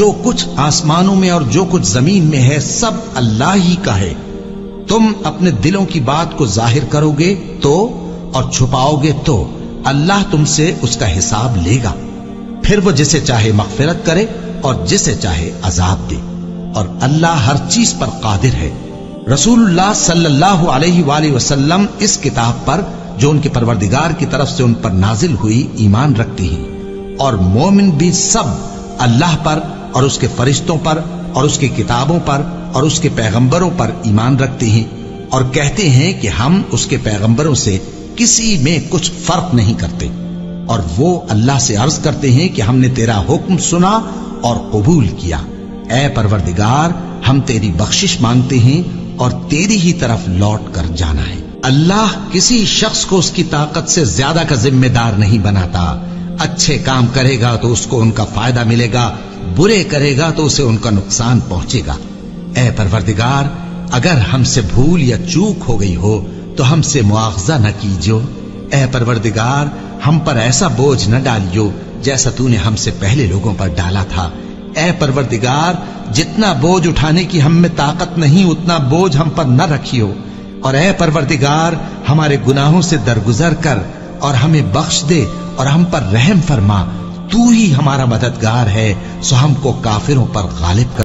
جو کچھ آسمانوں میں اور جو کچھ زمین میں ہے سب اللہ ہی کا ہے. تم اپنے دلوں کی بات کو ظاہر کرو گے تو اور چھپاؤ گے تو اللہ تم سے اس کا حساب لے گا. پھر وہ جسے چاہے مغفرت کرے اور جسے چاہے عذاب دے، اور اللہ ہر چیز پر قادر ہے. رسول اللہ صلی اللہ علیہ وآلہ وسلم اس کتاب پر جو ان کے پروردگار کی طرف سے ان پر نازل ہوئی ایمان رکھتے ہیں، اور مومن بھی سب اللہ پر اور اس کے فرشتوں پر اور اس کی کتابوں پر اور اس کے پیغمبروں پر ایمان رکھتے ہیں، اور کہتے ہیں کہ ہم اس کے پیغمبروں سے کسی میں کچھ فرق نہیں کرتے. اور وہ اللہ سے عرض کرتے ہیں کہ ہم نے تیرا حکم سنا اور قبول کیا. اے پروردگار، ہم تیری بخشش مانگتے ہیں اور تیری ہی طرف لوٹ کر جانا ہے. اللہ کسی شخص کو اس کی طاقت سے زیادہ کا ذمہ دار نہیں بناتا. اچھے کام کرے گا تو اس کو ان کا فائدہ ملے گا، برے کرے گا تو اسے ان کا نقصان پہنچے گا. اے پروردگار، اگر ہم سے بھول یا چوک ہو گئی ہو تو ہم سے مواخذہ نہ کیجو. اے پروردگار، ہم پر ایسا بوجھ نہ ڈالیو جیسا تو نے ہم سے پہلے لوگوں پر ڈالا تھا. اے پروردگار، جتنا بوجھ اٹھانے کی ہم میں طاقت نہیں اتنا بوجھ ہم پر نہ رکھیو. اور اے پروردگار، ہمارے گناہوں سے درگزر کر اور ہمیں بخش دے اور ہم پر رحم فرما. تو ہی ہمارا مددگار ہے، سو ہم کو کافروں پر غالب کر.